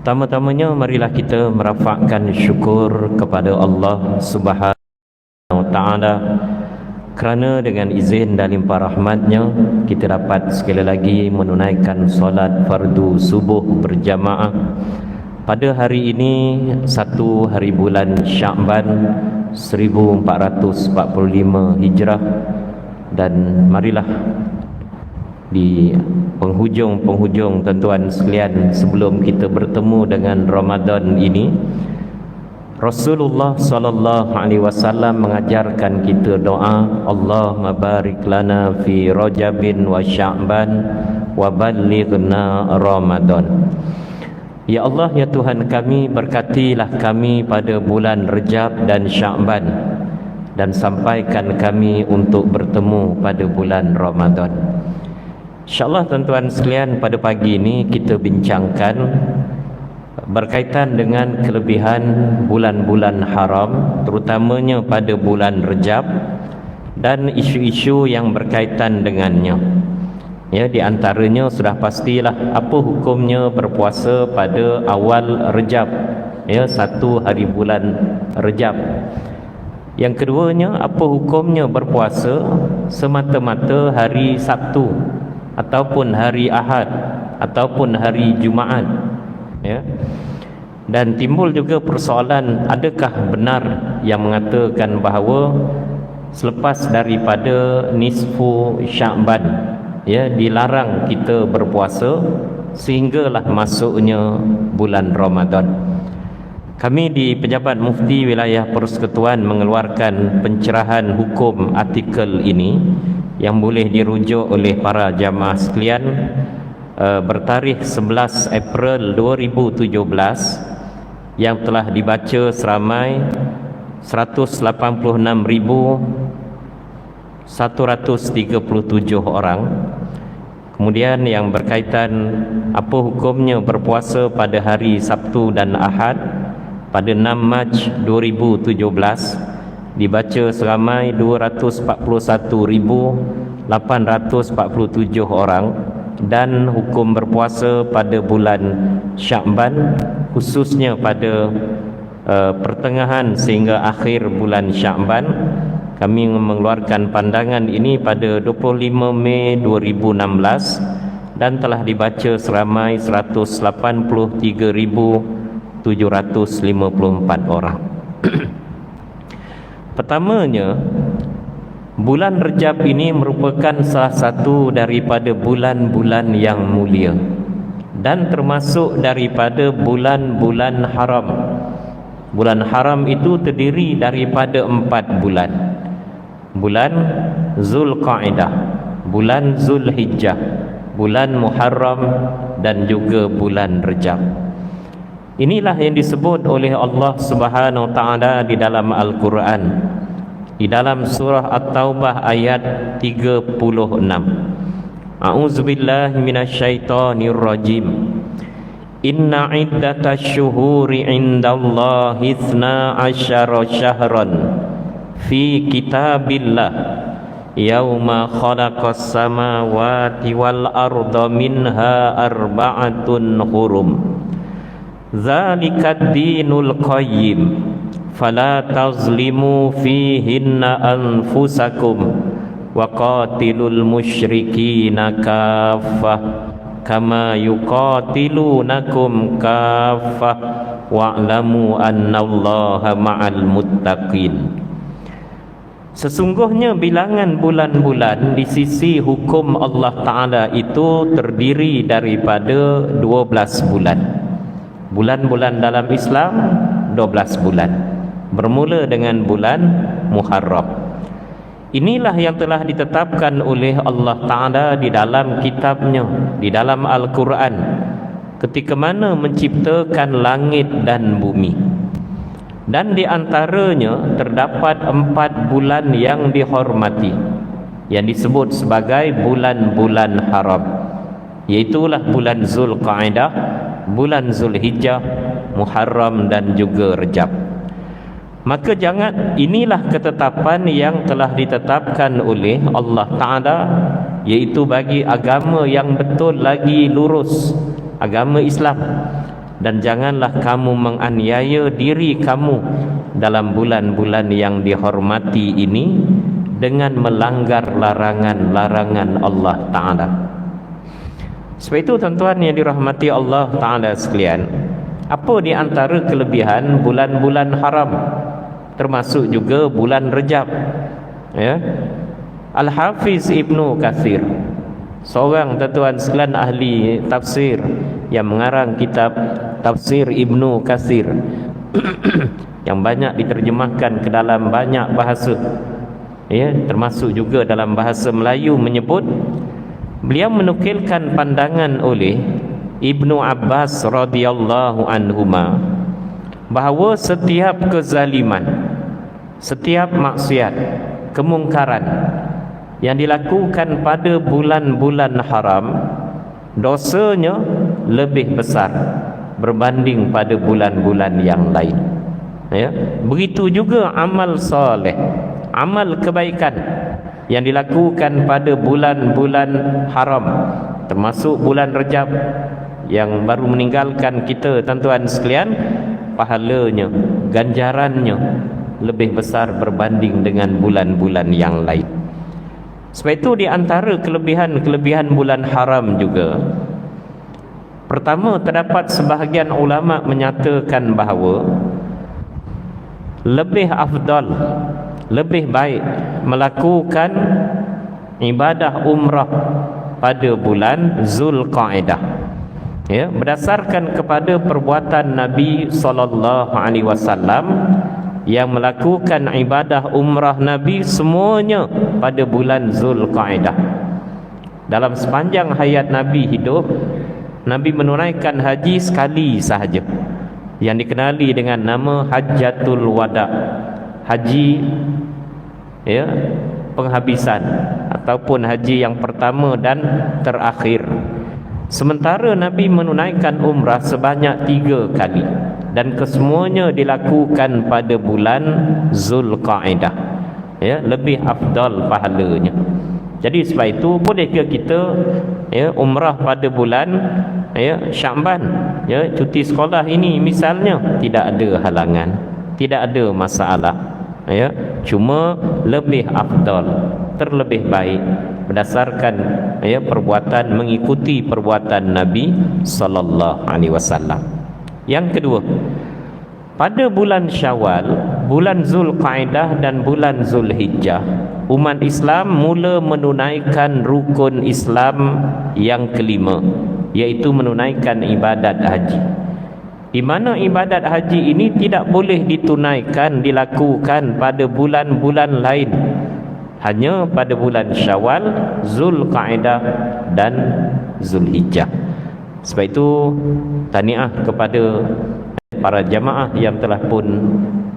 Pertama-tamanya marilah kita merafakkan syukur kepada Allah Subhanahu wa taala kerana dengan izin dan limpah rahmatnya kita dapat sekali lagi menunaikan solat fardu subuh berjamaah pada hari ini 1 hari bulan Sya'ban 1445 Hijrah. Dan marilah di penghujung tuan-tuan sekalian, sebelum kita bertemu dengan Ramadan ini, Rasulullah sallallahu alaihi wasallam mengajarkan kita doa, Allahumma barik lana fi Rajabin wa Sya'ban wa ballighna Ramadan. Ya Allah, ya Tuhan kami, berkatilah kami pada bulan Rajab dan Sya'ban dan sampaikan kami untuk bertemu pada bulan Ramadan. InsyaAllah tuan-tuan sekalian, pada pagi ini kita bincangkan berkaitan dengan kelebihan bulan-bulan haram, terutamanya pada bulan Rejab, dan isu-isu yang berkaitan dengannya. Ya, di antaranya sudah pastilah apa hukumnya berpuasa pada awal Rejab, ya, 1 hari bulan Rejab. Yang keduanya, apa hukumnya berpuasa semata-mata hari Sabtu ataupun hari Ahad ataupun hari Jumaat, ya. Dan timbul juga persoalan, adakah benar yang mengatakan bahawa selepas daripada nisfu Sya'ban, ya, dilarang kita berpuasa sehinggalah masuknya bulan Ramadan. Kami di Pejabat Mufti Wilayah Persekutuan mengeluarkan pencerahan hukum artikel ini yang boleh dirujuk oleh para jamaah sekalian bertarikh 11 April 2017 yang telah dibaca seramai 186,137 orang. Kemudian yang berkaitan apa hukumnya berpuasa pada hari Sabtu dan Ahad pada 6 Mac 2017 dibaca seramai 241,847 orang. Dan hukum berpuasa pada bulan Sya'ban, khususnya pada pertengahan sehingga akhir bulan Sya'ban, kami mengeluarkan pandangan ini pada 25 Mei 2016 dan telah dibaca seramai 183,754 orang. Pertamanya, bulan Rejab ini merupakan salah satu daripada bulan-bulan yang mulia dan termasuk daripada bulan-bulan haram. Bulan haram itu terdiri daripada 4 bulan. Bulan Zulqa'dah, bulan Zulhijjah, bulan Muharram dan juga bulan Rejab. Inilah yang disebut oleh Allah Subhanahu wa taala di dalam Al-Quran, di dalam surah At-Taubah ayat 36. A'udzubillahi minasyaitonirrajim. Inna iddatash syuhuri 'indallahi 12 syahran fi kitabillah yauma khalaqas samawati wal arda minha arba'atun hurum. Zalikad dinul qayyim fala tazlimu fihinna anfusakum wa qatilul musyrikina kaffah kama yuqatilunakum kaffah wa'lamu annallaha ma'al muttaqin. Sesungguhnya bilangan bulan-bulan di sisi hukum Allah Ta'ala itu terdiri daripada 12 bulan. Bulan-bulan dalam Islam 12 bulan, bermula dengan bulan Muharram. Inilah yang telah ditetapkan oleh Allah Ta'ala di dalam kitabnya, di dalam Al-Quran, ketika mana menciptakan langit dan bumi. Dan di antaranya terdapat 4 bulan yang dihormati, yang disebut sebagai bulan-bulan haram, iaitulah bulan Zulqa'dah, bulan Zulhijjah, Muharram dan juga Rejab. Maka inilah ketetapan yang telah ditetapkan oleh Allah Ta'ala, iaitu bagi agama yang betul lagi lurus, agama Islam. dan janganlah kamu menganiaya diri kamu dalam bulan-bulan yang dihormati ini dengan melanggar larangan-larangan Allah Ta'ala. Sebab itu tuan-tuan yang dirahmati Allah Ta'ala sekalian, apa di antara kelebihan bulan-bulan haram, termasuk juga bulan Rejab, ya? Al-Hafiz Ibnu Katsir, seorang tuan-tuan sekalian ahli tafsir yang mengarang kitab Tafsir Ibnu Katsir yang banyak diterjemahkan ke dalam banyak bahasa, ya, termasuk juga dalam bahasa Melayu, menyebut, beliau menukilkan pandangan oleh Ibnu Abbas radhiyallahu anhuma bahawa setiap kezaliman, setiap maksiat, kemungkaran yang dilakukan pada bulan-bulan haram, dosanya lebih besar berbanding pada bulan-bulan yang lain, ya. Begitu juga amal soleh, amal kebaikan yang dilakukan pada bulan-bulan haram, termasuk bulan Rejab yang baru meninggalkan kita, tuan-tuan sekalian, pahalanya, ganjarannya lebih besar berbanding dengan bulan-bulan yang lain. Sebab itu di antara kelebihan-kelebihan bulan haram juga, pertama, terdapat sebahagian ulama menyatakan bahawa lebih afdal, lebih baik melakukan ibadah umrah pada bulan Zulqa'dah, ya, berdasarkan kepada perbuatan Nabi SAW yang melakukan ibadah umrah Nabi semuanya pada bulan Zulqa'dah. Dalam sepanjang hayat Nabi hidup, Nabi menunaikan haji sekali sahaja, yang dikenali dengan nama Hajjatul Wada, haji, ya, penghabisan ataupun haji yang pertama dan terakhir. Sementara Nabi menunaikan umrah sebanyak 3 kali, dan kesemuanya dilakukan pada bulan Zulqa'dah, ya, lebih afdal pahalanya. Jadi sebab itu bolehkah kita, ya, umrah pada bulan, ya, Sya'ban, ya, cuti sekolah ini misalnya, tidak ada halangan, tidak ada masalah, ya. Cuma lebih afdal, terlebih baik berdasarkan, ya, perbuatan, mengikuti perbuatan Nabi sallallahu alaihi wasallam. Yang kedua, pada bulan Syawal, bulan Zulqa'dah dan bulan Zulhijjah, umat Islam mula menunaikan rukun Islam yang kelima, iaitu menunaikan ibadat haji. Di mana ibadat haji ini tidak boleh ditunaikan, dilakukan pada bulan-bulan lain, hanya pada bulan Syawal, Zulqa'dah dan Zulhijjah. Sebab itu tahniah kepada para jamaah yang telah pun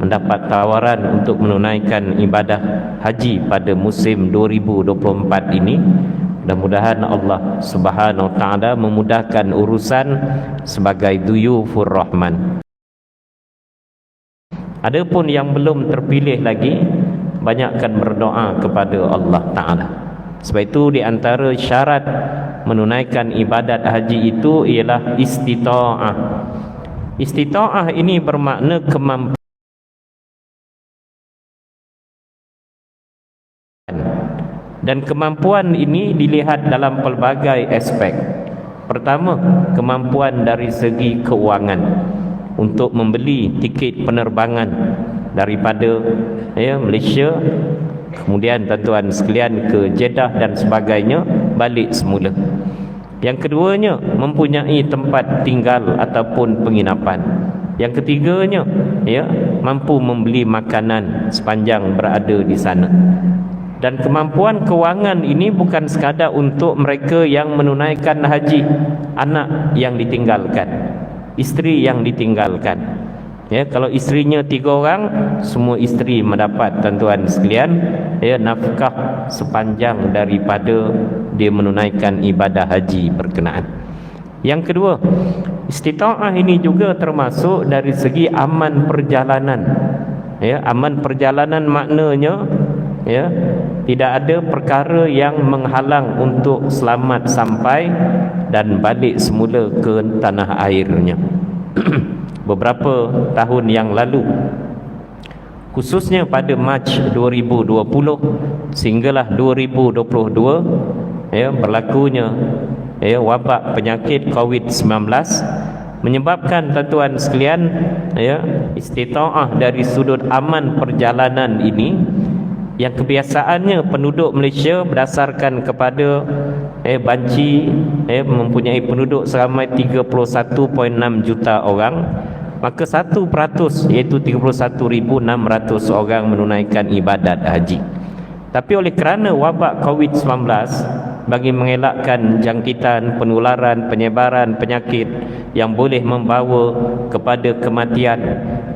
mendapat tawaran untuk menunaikan ibadah haji pada musim 2024 ini. Mudah-mudahan Allah Subhanahu wa taala memudahkan urusan sebagai duyufur rahman. Adapun yang belum terpilih lagi, banyakkan berdoa kepada Allah Ta'ala. Sebab itu di antara syarat menunaikan ibadat haji itu ialah istita'ah. Istita'ah ini bermakna kemampuan, dan kemampuan ini dilihat dalam pelbagai aspek. Pertama, kemampuan dari segi keuangan untuk membeli tiket penerbangan daripada, ya, Malaysia, kemudian tuan-tuan sekalian ke Jeddah dan sebagainya, balik semula. Yang keduanya, mempunyai tempat tinggal ataupun penginapan. Yang ketiganya, ya, mampu membeli makanan sepanjang berada di sana. Dan kemampuan kewangan ini bukan sekadar untuk mereka yang menunaikan haji, anak yang ditinggalkan, isteri yang ditinggalkan. Ya, kalau isterinya 3 orang, semua isteri mendapat, tuan-tuan sekalian, ya, nafkah sepanjang daripada dia menunaikan ibadah haji berkenaan. Yang kedua, istita'ah ini juga termasuk dari segi aman perjalanan. Ya, aman perjalanan maknanya, ya, tidak ada perkara yang menghalang untuk selamat sampai dan balik semula ke tanah airnya. beberapa tahun yang lalu, khususnya pada Mac 2020 sehinggalah 2022, berlakunya wabak penyakit COVID-19 menyebabkan tuan-tuan sekalian, istitaah dari sudut aman perjalanan ini yang kebiasaannya penduduk Malaysia berdasarkan kepada banci mempunyai penduduk seramai 31.6 juta orang, maka 1% iaitu 31,600 orang menunaikan ibadat haji. Tapi oleh kerana wabak COVID-19 bagi mengelakkan jangkitan, penularan, penyebaran penyakit yang boleh membawa kepada kematian,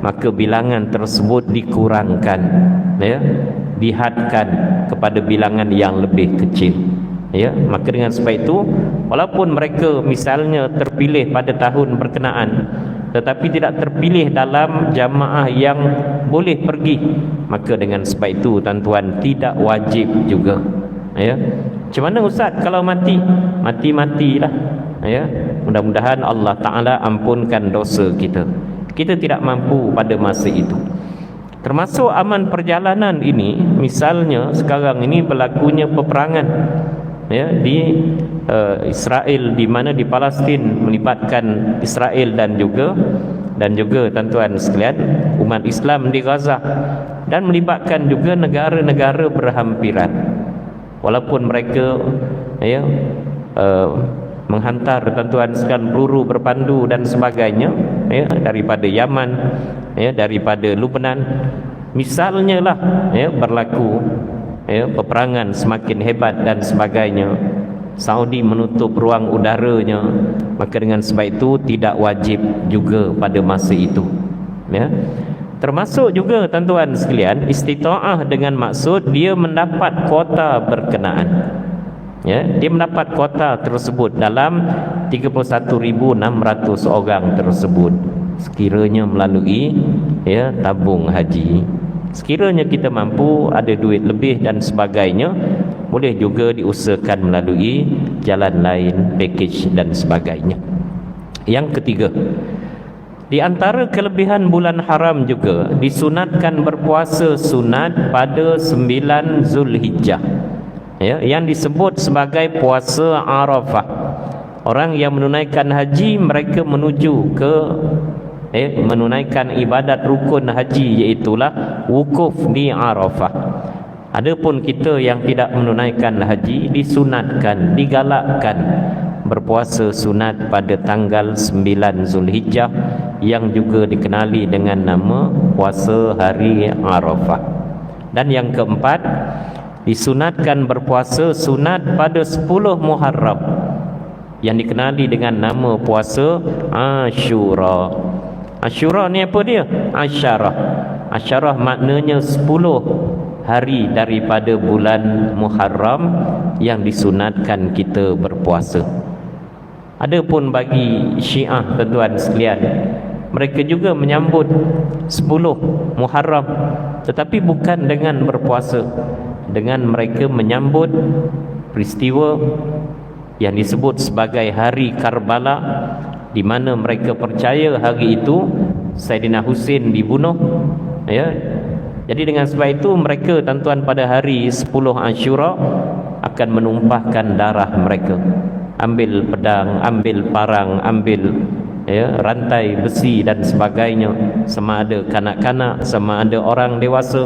maka bilangan tersebut dikurangkan, dihadkan kepada bilangan yang lebih kecil. Maka dengan sebab itu, walaupun mereka misalnya terpilih pada tahun berkenaan tetapi tidak terpilih dalam jamaah yang boleh pergi, maka dengan sebab itu tuan-tuan tidak wajib juga. Macam mana Ustaz kalau matilah. Mudah-mudahan Allah Ta'ala ampunkan dosa kita. Kita tidak mampu pada masa itu. Termasuk aman perjalanan ini, misalnya sekarang ini berlakunya peperangan di Israel, di mana di Palestin melibatkan Israel dan juga tuan-tuan sekalian umat Islam di Gaza, dan melibatkan juga negara-negara berhampiran. Walaupun mereka menghantar tuan-tuan sekalian peluru berpandu dan sebagainya daripada Yaman, daripada Lebanon misalnya lah, berlaku peperangan semakin hebat dan sebagainya, Saudi menutup ruang udaranya, maka dengan sebab itu tidak wajib juga pada masa itu. Termasuk juga tuan-tuan sekalian istitaah dengan maksud dia mendapat kuota berkenaan. Dia mendapat kuota tersebut dalam 31,600 orang tersebut, sekiranya melalui tabung haji. Sekiranya kita mampu, ada duit lebih dan sebagainya, boleh juga diusahakan melalui jalan lain, package dan sebagainya. Yang ketiga, di antara kelebihan bulan haram juga disunatkan berpuasa sunat pada 9 Zulhijjah, yang disebut sebagai puasa Arafah. Orang yang menunaikan haji, mereka menuju ke menunaikan ibadat rukun haji, iaitulah wukuf di Arafah. Adapun kita yang tidak menunaikan haji, disunatkan, digalakkan berpuasa sunat pada tanggal 9 Zulhijjah, yang juga dikenali dengan nama puasa hari Arafah. Dan yang keempat, disunatkan berpuasa sunat pada 10 Muharram, yang dikenali dengan nama puasa Ashura. Ashura ni apa dia? Asyarah maknanya 10 hari daripada bulan Muharram yang disunatkan kita berpuasa. Adapun bagi Syiah tuan-tuan sekalian, mereka juga menyambut 10 Muharram, tetapi bukan dengan berpuasa, dengan mereka menyambut peristiwa yang disebut sebagai hari Karbala, di mana mereka percaya hari itu Saidina Husain dibunuh. Jadi dengan sebab itu mereka tuan-tuan pada hari 10 Ashura akan menumpahkan darah mereka, ambil pedang, ambil parang, ambil rantai besi dan sebagainya, sama ada kanak-kanak, sama ada orang dewasa.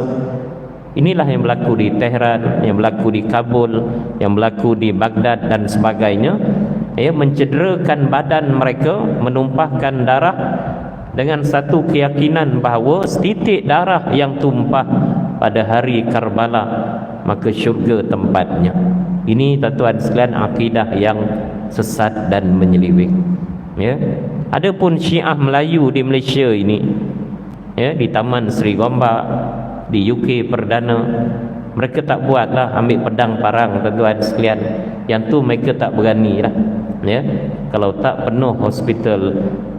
Inilah yang berlaku di Tehran, yang berlaku di Kabul, yang berlaku di Baghdad dan sebagainya. Mencederakan badan mereka, menumpahkan darah dengan satu keyakinan bahawa setitik darah yang tumpah pada hari Karbala, maka syurga tempatnya. Ini tuan-tuan sekalian akidah yang sesat dan menyeliwing. Adapun Syiah Melayu di Malaysia ini, di Taman Seri Gombak, di UK Perdana, mereka tak buatlah ambil pedang parang tuan-tuan sekalian. Yang tu mereka tak berani lah. Kalau tak penuh hospital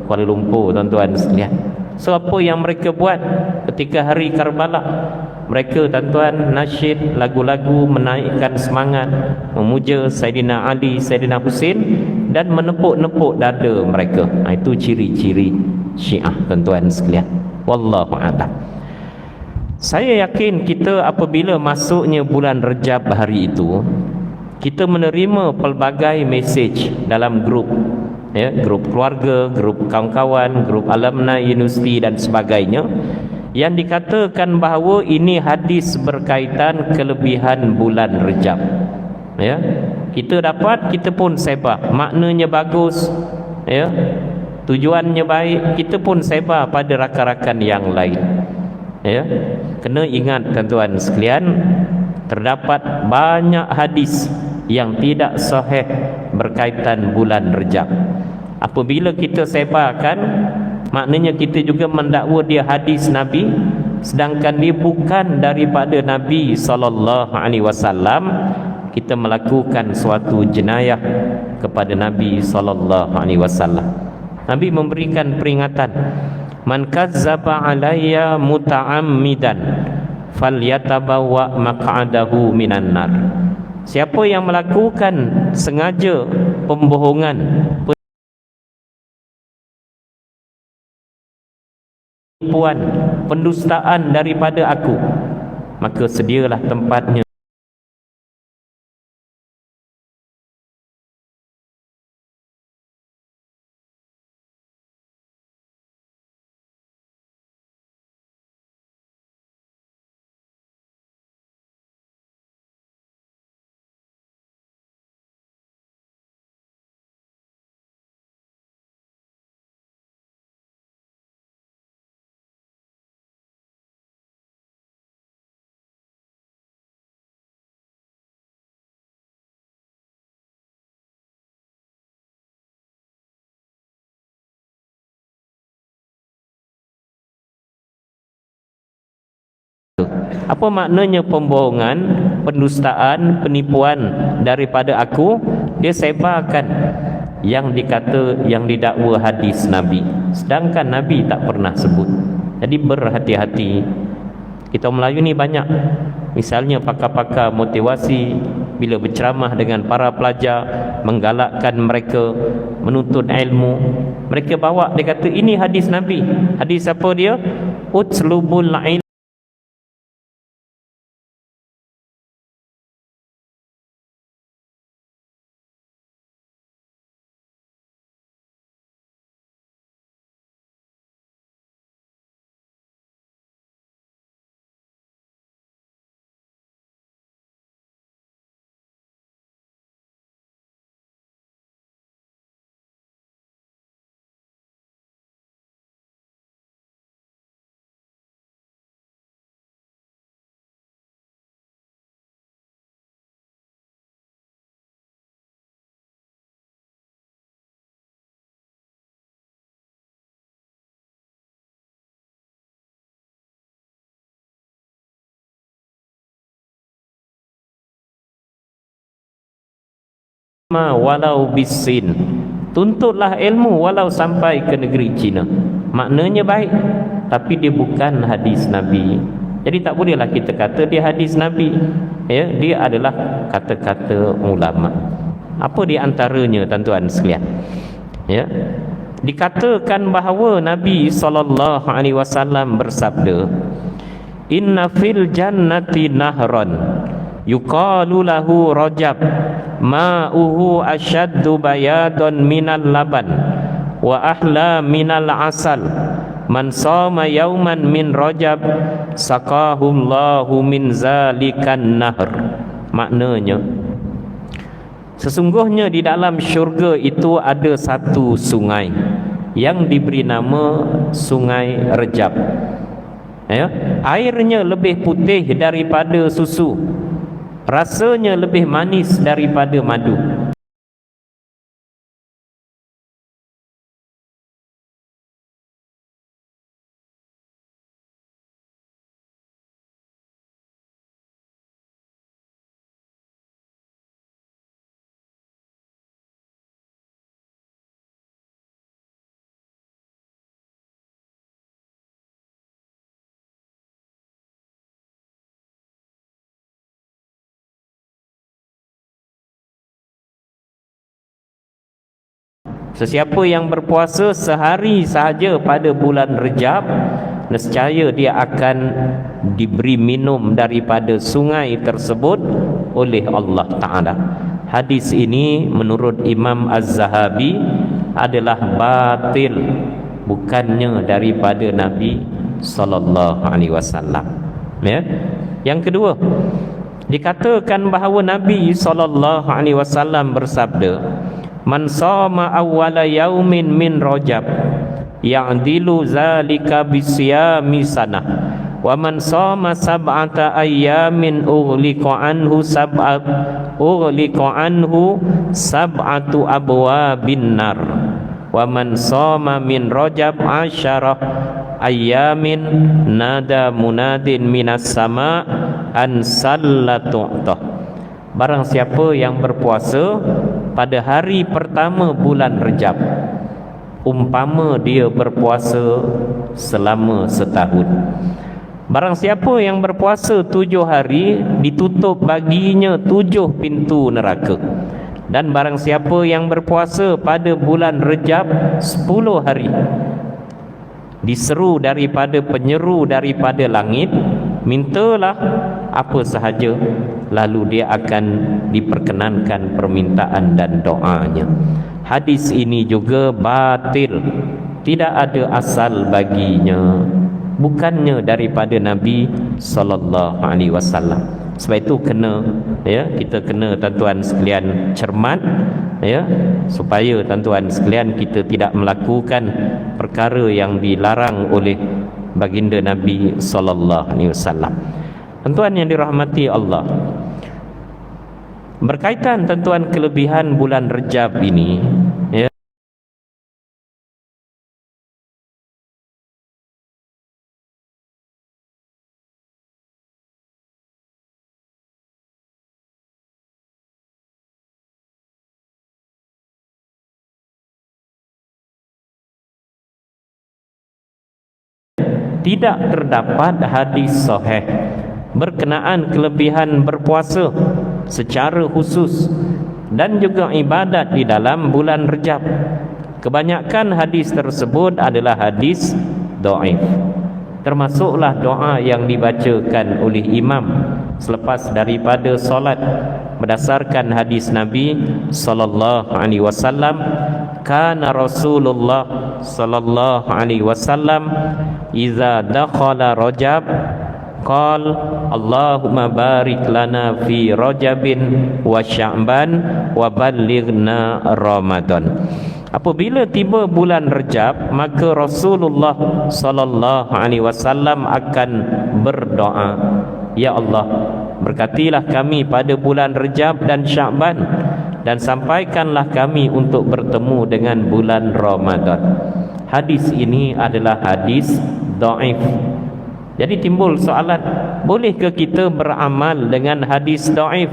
Kuala Lumpur tuan-tuan sekalian. So apa yang mereka buat ketika hari Karbala? Mereka tuan-tuan nasyid lagu-lagu menaikkan semangat, memuja Saidina Ali, Saidina Husain dan menepuk-nepuk dada mereka. Itu ciri-ciri Syiah, tuan-tuan sekalian. Wallahu a'lam. Saya yakin kita apabila masuknya bulan Rejab hari itu, kita menerima pelbagai mesej dalam grup, grup keluarga, grup kawan-kawan, grup alumni universiti dan sebagainya, yang dikatakan bahawa ini hadis berkaitan kelebihan bulan Rejab. Kita dapat, kita pun sebar, maknanya bagus, tujuannya baik, kita pun sebar pada rakan-rakan yang lain. Kena ingat tuan-tuan sekalian, terdapat banyak hadis yang tidak sahih berkaitan bulan Rejab. Apabila kita sebarkan, maknanya kita juga mendakwa dia hadis Nabi, sedangkan dia bukan daripada Nabi SAW. Kita melakukan suatu jenayah kepada Nabi SAW. Nabi memberikan peringatan, man kazzaba alayya muta'ammidan falyatabawwa maq'adahu minan nar. Siapa yang melakukan sengaja pembohongan, penipuan, pendustaan daripada aku, maka sedialah tempatnya Apa maknanya pembohongan, pendustaan, penipuan daripada aku? Dia sebarkan yang dikata, yang didakwa hadis Nabi, sedangkan Nabi tak pernah sebut. Jadi berhati-hati. Kita Melayu ni banyak, misalnya pakar-pakar motivasi, bila berceramah dengan para pelajar, menggalakkan mereka menuntut ilmu, mereka bawa, dia kata ini hadis Nabi. Hadis apa dia? Utslubul ilm walau bisin. Tuntutlah ilmu walau sampai ke negeri Cina. Maknanya baik, tapi dia bukan hadis Nabi. Jadi tak bolehlah kita kata dia hadis Nabi. Dia adalah kata-kata ulama. Apa di antaranya tuan-tuan sekalian? Dikatakan bahawa Nabi SAW bersabda, inna fil jannati nahran yuqalu lahu Rajab ma'uhu asyaddu bayadun minal laban wa ahla minal asal man sama yauman min Rajab saqahullahu min zalikan nahr. Maknanya, sesungguhnya di dalam syurga itu ada satu sungai yang diberi nama Sungai Rejab. Airnya lebih putih daripada susu, rasanya lebih manis daripada madu. Sesiapa yang berpuasa sehari sahaja pada bulan Rejab, nescaya dia akan diberi minum daripada sungai tersebut oleh Allah Ta'ala. Hadis ini menurut Imam Az-Zahabi adalah batil, bukannya daripada Nabi sallallahu alaihi wasallam. Ya. Yang kedua, dikatakan bahawa Nabi sallallahu alaihi wasallam bersabda, "Man shoma awwala yaumin min Rajab ya'dilu zalika bisiyami sanah wa man shoma sab'ata ayyamin ughliqa anhu sab'atu abwabin nar wa man shoma min Rajab asyarah ayyamin nada munadin minas sama an sallatu'tah." Barang siapa yang berpuasa pada hari pertama bulan Rejab, umpama dia berpuasa selama setahun. Barang siapa yang berpuasa 7 hari, ditutup baginya 7 pintu neraka. Dan barang siapa yang berpuasa pada bulan Rejab 10 hari, diseru daripada penyeru daripada langit, mintalah apa sahaja, lalu dia akan diperkenankan permintaan dan doanya. Hadis ini juga batil, tidak ada asal baginya, bukannya daripada Nabi sallallahu alaihi wasallam. Sebab itu kita kena tuan-tuan sekalian cermat, supaya tuan-tuan sekalian kita tidak melakukan perkara yang dilarang oleh baginda Nabi sallallahu alaihi wasallam. Tuan-tuan yang dirahmati Allah, berkaitan tuan-tuan kelebihan bulan Rejab ini, tidak terdapat hadis sahih berkenaan kelebihan berpuasa secara khusus dan juga ibadat di dalam bulan Rejab. Kebanyakan hadis tersebut adalah hadis dhaif. Termasuklah doa yang dibacakan oleh imam selepas daripada solat berdasarkan hadis Nabi sallallahu alaihi wasallam, kana Rasulullah sallallahu alaihi wasallam iza dakhala Rajab qal Allahumma barik lana fi Rajabin wa Sya'ban wa ballighna Ramadan. Apabila tiba bulan Rejab, maka Rasulullah sallallahu alaihi wasallam akan berdoa, ya Allah, berkatilah kami pada bulan Rejab dan Sya'ban, dan sampaikanlah kami untuk bertemu dengan bulan Ramadan. Hadis ini adalah hadis dhaif. Jadi timbul soalan, bolehkah kita beramal dengan hadis dhaif?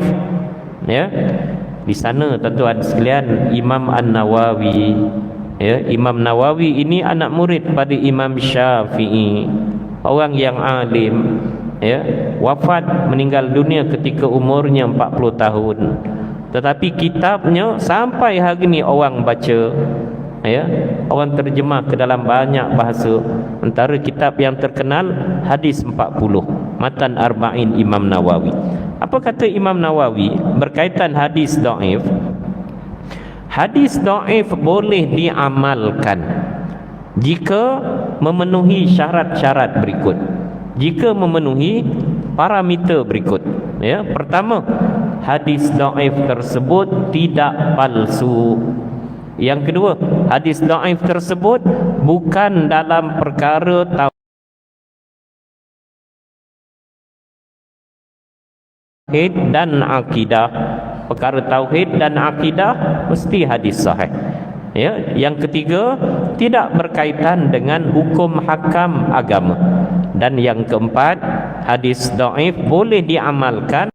Di sana tuan-tuan sekalian, Imam An-Nawawi, Imam Nawawi ini anak murid pada Imam Syafi'i, orang yang alim, wafat meninggal dunia ketika umurnya 40 tahun. Tetapi kitabnya sampai hari ini orang baca, orang terjemah ke dalam banyak bahasa. Antara kitab yang terkenal Hadis 40, Matan Arba'in Imam Nawawi. Apa kata Imam Nawawi berkaitan hadis dhaif? Hadis dhaif boleh diamalkan jika memenuhi syarat-syarat berikut, jika memenuhi parameter berikut. Pertama, hadis dhaif tersebut tidak palsu. Yang kedua, hadis dhaif tersebut bukan dalam perkara tauhid dan akidah. Perkara tauhid dan akidah mesti hadis sahih. Yang ketiga, tidak berkaitan dengan hukum hakam agama. Dan yang keempat, hadis dhaif boleh diamalkan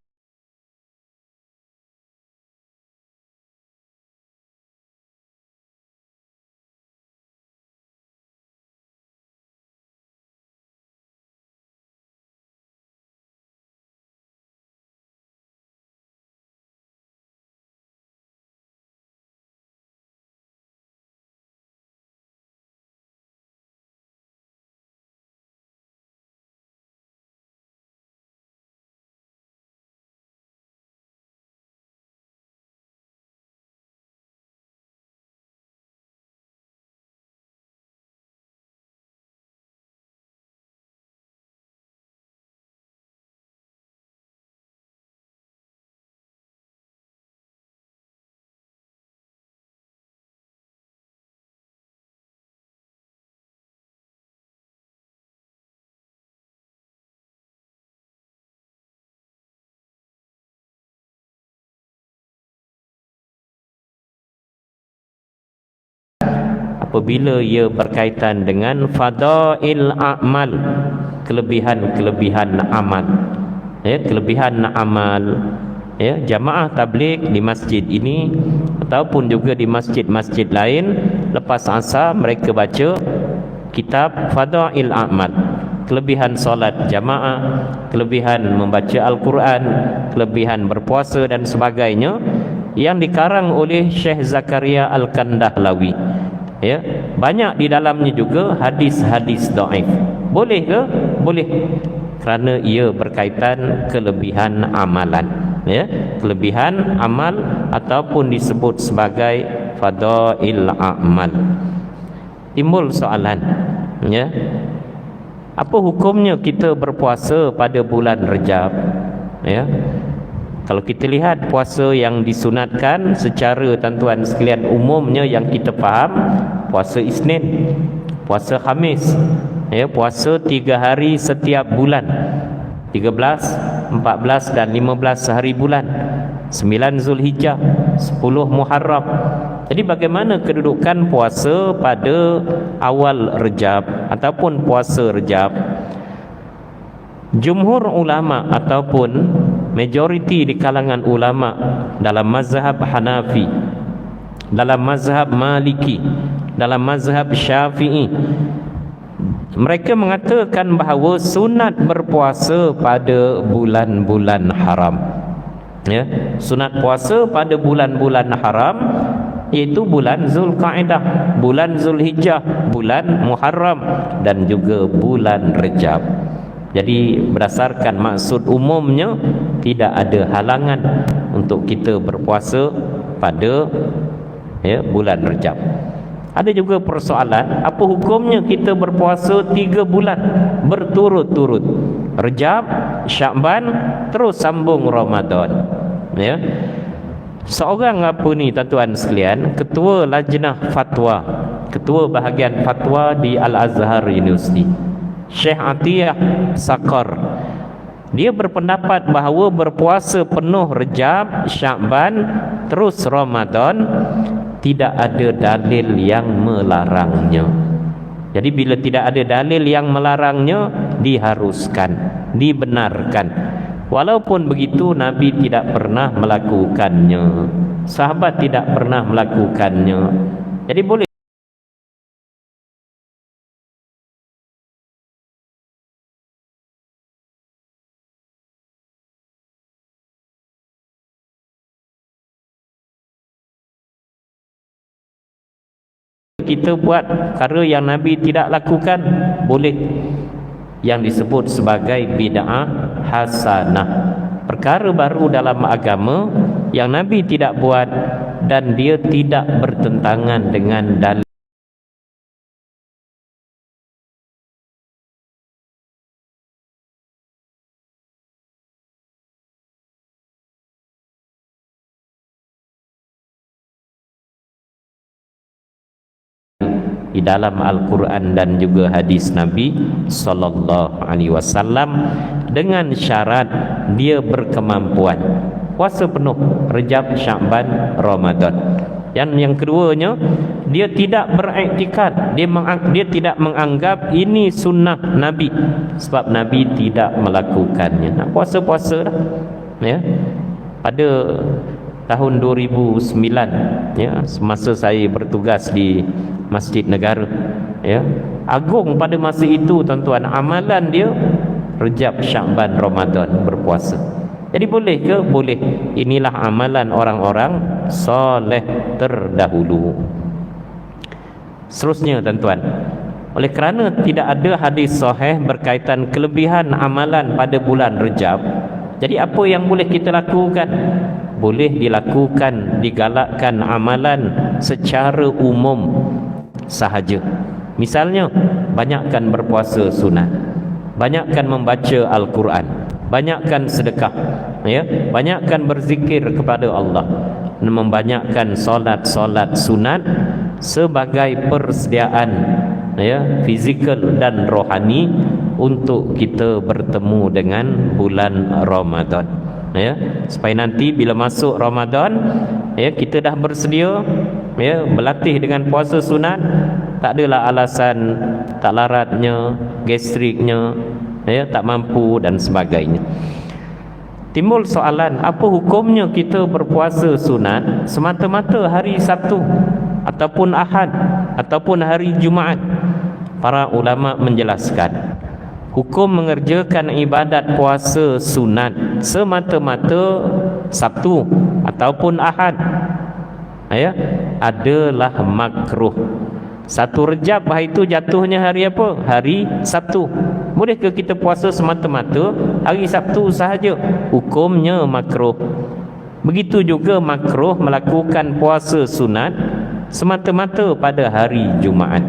apabila ia berkaitan dengan fadail a'mal, kelebihan-kelebihan amal. Ya, kelebihan amal. Ya, jamaah tabligh di masjid ini ataupun juga di masjid-masjid lain lepas asar mereka baca kitab fadail a'mal, kelebihan solat jamaah, kelebihan membaca Al-Quran, kelebihan berpuasa dan sebagainya, yang dikarang oleh Syekh Zakaria Al-Kandahlawi. Ya, banyak di dalamnya juga hadis-hadis dhaif. Boleh ke? Boleh, kerana ia berkaitan kelebihan amalan. Ya, kelebihan amal ataupun disebut sebagai fadail a'mal. Timbul soalan, ya, apa hukumnya kita berpuasa pada bulan Rejab? Ya, kalau kita lihat puasa yang disunatkan secara tuan-tuan sekalian umumnya yang kita faham, puasa Isnin, puasa Khamis, ya, puasa 3 hari setiap bulan, 13, 14 dan 15 hari bulan, 9 Zulhijjah, 10 Muharram. Jadi bagaimana kedudukan puasa pada awal Rejab ataupun puasa Rejab? Jumhur ulama ataupun majoriti di kalangan ulama dalam mazhab Hanafi, dalam mazhab Maliki, dalam mazhab Syafi'i, mereka mengatakan bahawa sunat berpuasa pada bulan-bulan haram. Ya, sunat puasa pada bulan-bulan haram, iaitu bulan Zulqa'dah, bulan Zulhijjah, bulan Muharram dan juga bulan Rejab. Jadi berdasarkan maksud umumnya tidak ada halangan untuk kita berpuasa pada, ya, bulan Rejab. Ada juga persoalan, apa hukumnya kita berpuasa 3 bulan berturut-turut, Rejab, Syakban, terus sambung Ramadan. Ya, seorang apa ni tuan-tuan sekalian, ketua lajnah fatwa, ketua bahagian fatwa di Al-Azhar University, Syekh Atiyah Sakar, dia berpendapat bahawa berpuasa penuh Rejab, Syakban, terus Ramadan tidak ada dalil yang melarangnya. Jadi bila tidak ada dalil yang melarangnya, diharuskan, dibenarkan. Walaupun begitu Nabi tidak pernah melakukannya, sahabat tidak pernah melakukannya. Jadi boleh kita buat perkara yang Nabi tidak lakukan, boleh, yang disebut sebagai bid'ah hasanah, perkara baru dalam agama yang Nabi tidak buat dan dia tidak bertentangan dengan dalil di dalam Al-Quran dan juga hadis Nabi sallallahu alaihi wasallam, dengan syarat dia berkemampuan puasa penuh Rejab, Syakban, Ramadan. Yang keduanya, dia tidak beriktikad, dia tidak menganggap ini sunnah Nabi, sebab Nabi tidak melakukannya. Nak puasa-puasa dah. Ya, pada tahun 2009, ya, semasa saya bertugas di Masjid Negara, ya, agung pada masa itu tuan-tuan, amalan dia Rejab, Syakban, Ramadan, berpuasa. Jadi boleh ke? Boleh. Inilah amalan orang-orang soleh terdahulu. Seterusnya tuan-tuan, oleh kerana tidak ada hadis sahih berkaitan kelebihan amalan pada bulan Rejab, jadi apa yang boleh kita lakukan? Boleh dilakukan, digalakkan amalan secara umum sahaja. Misalnya, banyakkan berpuasa sunat, banyakkan membaca Al-Quran, banyakkan sedekah, ya, banyakkan berzikir kepada Allah, membanyakkan solat-solat sunat sebagai persediaan, ya, fizikal dan rohani untuk kita bertemu dengan bulan Ramadan. Ya, supaya nanti bila masuk Ramadan, ya, kita dah bersedia, ya, berlatih dengan puasa sunat, Tak adalah alasan tak laratnya, gastriknya, tak mampu dan sebagainya. Timbul soalan, apa hukumnya kita berpuasa sunat semata-mata hari Sabtu ataupun Ahad ataupun hari Jumaat? Para ulama menjelaskan, hukum mengerjakan ibadat puasa sunat semata-mata Sabtu ataupun Ahad adalah makruh. 1 Rejab hari itu jatuhnya hari apa? Hari Sabtu. Bolehkah kita puasa semata-mata hari Sabtu sahaja? Hukumnya makruh. Begitu juga makruh melakukan puasa sunat semata-mata pada hari Jumaat.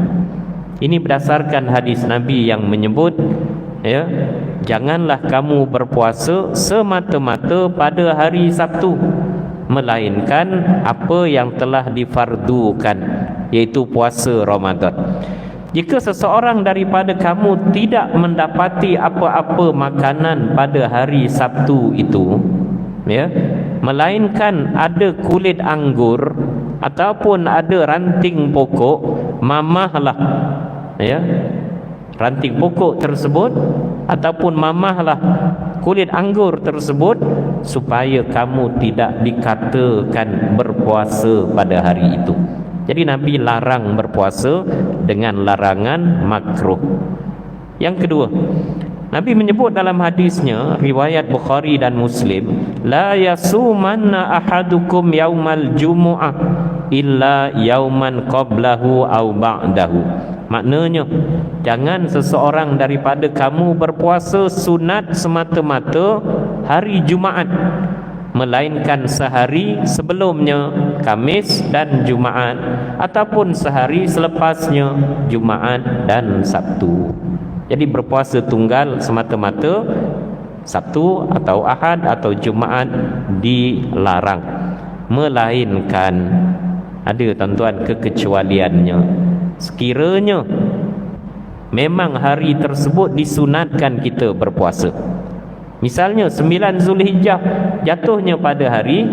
Ini berdasarkan hadis Nabi yang menyebut, janganlah kamu berpuasa semata-mata pada hari Sabtu, melainkan apa yang telah difardukan, iaitu puasa Ramadan. Jika seseorang daripada kamu tidak mendapati apa-apa makanan pada hari Sabtu itu, melainkan ada kulit anggur ataupun ada ranting pokok, mamahlah ranting pokok tersebut ataupun mamahlah kulit anggur tersebut, supaya kamu tidak dikatakan berpuasa pada hari itu. Jadi Nabi larang berpuasa dengan larangan makruh. Yang kedua, Nabi menyebut dalam hadisnya riwayat Bukhari dan Muslim, la yasumanna ahadukum yaumal jumu'ah illa yauman qablahu au ba'dahu. Maknanya, jangan seseorang daripada kamu berpuasa sunat semata-mata hari Jumaat, melainkan sehari sebelumnya, Khamis dan Jumaat, ataupun sehari selepasnya, Jumaat dan Sabtu. Jadi berpuasa tunggal semata-mata Sabtu atau Ahad atau Jumaat dilarang, melainkan ada tuan-tuan kekecualiannya. Sekiranya memang hari tersebut disunatkan kita berpuasa, misalnya 9 Zulhijjah jatuhnya pada hari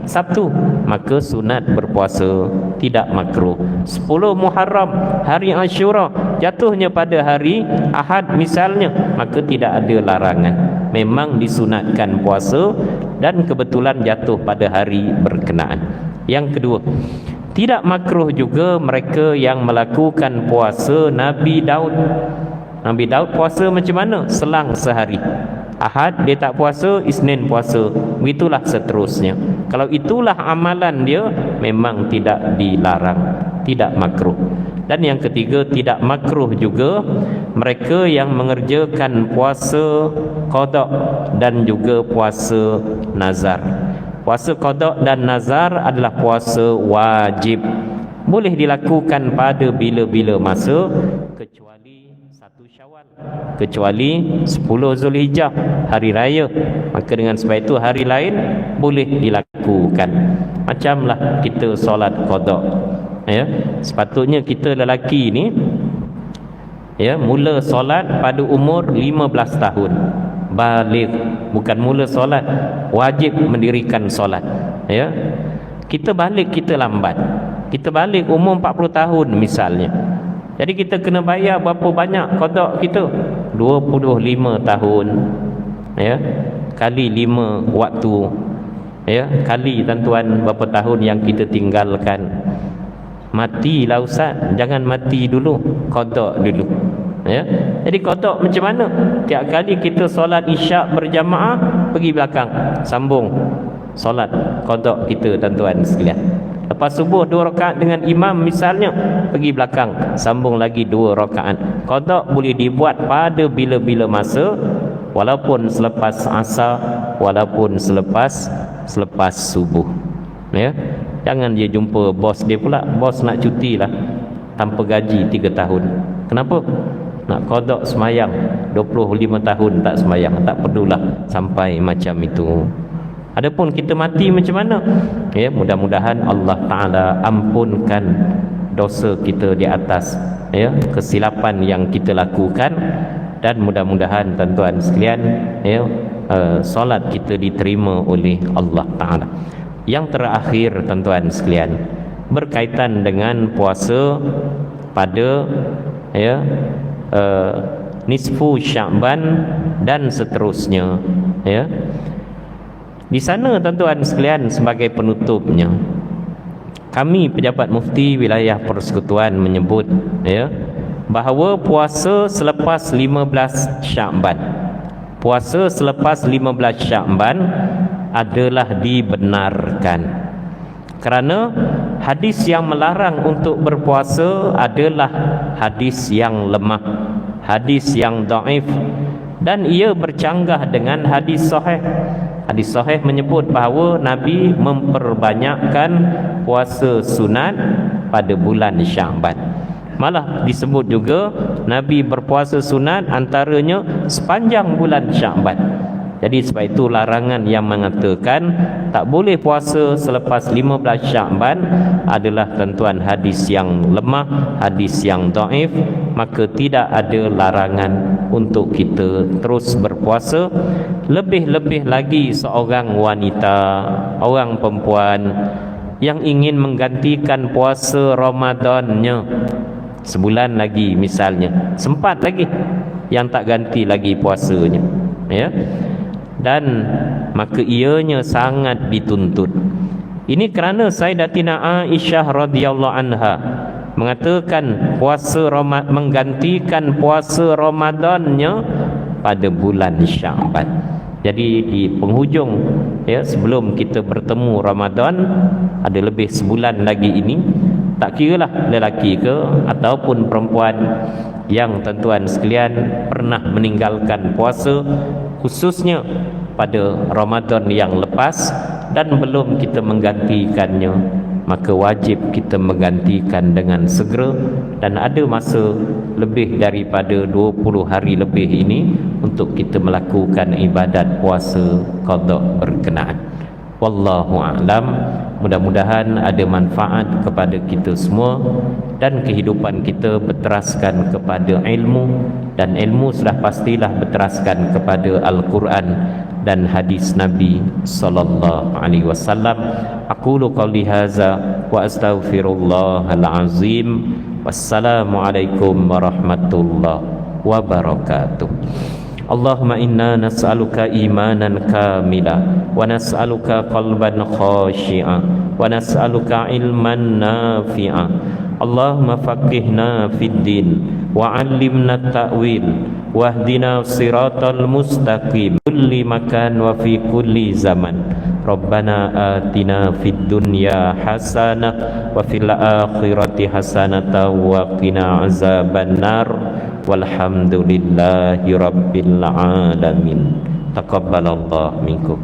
Sabtu, maka sunat berpuasa, tidak makruh. 10 Muharram hari Ashura jatuhnya pada hari Ahad misalnya, maka tidak ada larangan, memang disunatkan puasa dan kebetulan jatuh pada hari berkenaan. Yang kedua, tidak makruh juga mereka yang melakukan puasa Nabi Daud. Nabi Daud puasa macam mana? Selang sehari. Ahad dia tak puasa, Isnin puasa, begitulah seterusnya. Kalau itulah amalan dia, memang tidak dilarang, tidak makruh. Dan yang ketiga, tidak makruh juga mereka yang mengerjakan puasa qada dan juga puasa nazar. Puasa qada dan nazar adalah puasa wajib, boleh dilakukan pada bila-bila masa, kecuali 1 Syawal, kecuali 10 Zulhijjah hari raya. Maka dengan sebab itu hari lain boleh dilakukan. Macamlah kita solat qada, sepatutnya kita lelaki ni mula solat pada umur 15 tahun baligh, bukan mula solat, wajib mendirikan solat. Kita balik kita lambat, kita balik umur 40 tahun misalnya, jadi kita kena bayar berapa banyak qada kita? 25 tahun, kali 5 waktu, kali tuan-tuan berapa tahun yang kita tinggalkan. Matilah Ustaz, jangan mati dulu, qada dulu. Jadi qada macam mana? Tiap kali kita solat isyak berjamaah, pergi belakang sambung solat qada kita tuan-tuan sekalian. Lepas subuh 2 rakaat dengan imam misalnya, pergi belakang sambung lagi 2 rakaat. Qada boleh dibuat pada bila-bila masa, walaupun selepas asar, walaupun selepas subuh. Jangan dia jumpa bos dia pula, bos nak cuti lah tanpa gaji 3 tahun. Kenapa? Nak qada semayang 25 tahun tak semayang, tak perlulah sampai macam itu. Adapun kita mati macam mana? Mudah-mudahan Allah Ta'ala ampunkan dosa kita di atas kesilapan yang kita lakukan, dan mudah-mudahan tuan-tuan sekalian solat kita diterima oleh Allah Ta'ala. Yang terakhir tuan-tuan sekalian, berkaitan dengan puasa pada ya nisfu Sya'ban dan seterusnya ya. Di sana tuan-tuan sekalian, sebagai penutupnya, kami pejabat mufti wilayah Persekutuan menyebut ya bahawa puasa selepas 15 Sya'ban, puasa selepas 15 Sya'ban adalah dibenarkan, kerana hadis yang melarang untuk berpuasa adalah hadis yang lemah, hadis yang dhaif, dan ia bercanggah dengan hadis sahih. Hadis sahih menyebut bahawa Nabi memperbanyakkan puasa sunat pada bulan Sya'ban. Malah disebut juga Nabi berpuasa sunat antaranya sepanjang bulan Sya'ban. Jadi sebab itu larangan yang mengatakan tak boleh puasa selepas 15 Sya'ban adalah tuan-tuan hadis yang lemah, hadis yang dhaif. Maka tidak ada larangan untuk kita terus berpuasa. Lebih-lebih lagi seorang wanita, orang perempuan yang ingin menggantikan puasa Ramadannya sebulan lagi misalnya, sempat lagi yang tak ganti lagi puasanya ya, dan maka ianya sangat dituntut. Ini kerana Sayyidatina Aisyah radhiyallahu anha mengatakan puasa menggantikan puasa Ramadannya pada bulan Sya'ban. Jadi di penghujung ya, sebelum kita bertemu Ramadan, ada lebih sebulan lagi ini, tak kiralah lelaki ke ataupun perempuan yang tuan-tuan sekalian pernah meninggalkan puasa, khususnya pada Ramadan yang lepas dan belum kita menggantikannya, maka wajib kita menggantikan dengan segera. Dan ada masa lebih daripada 20 hari lebih ini untuk kita melakukan ibadat puasa qada berkenaan. Wallahu a'lam. Mudah-mudahan ada manfaat kepada kita semua dan kehidupan kita berteraskan kepada ilmu, dan ilmu sudah pastilah berteraskan kepada Al-Quran dan hadis Nabi sallallahu alaihi wasallam. Aqulu qouli hadza wa astaghfirullahal azim. Wassalamualaikum warahmatullahi wabarakatuh. Allahumma inna nas'aluka imanan kamila wa nas'aluka qalban khashi'a wa nas'aluka ilman nafi'a. Allahumma faqihna fid din wa 'allimna ta'wil wahdina siratal mustaqim kulli makan wa fi kulli zaman. Rabbana atina fid dunya hasanah wa fil akhirati hasanah wa qina azabannar. Walhamdulillahi rabbil alamin. Taqabbalallahu minkum.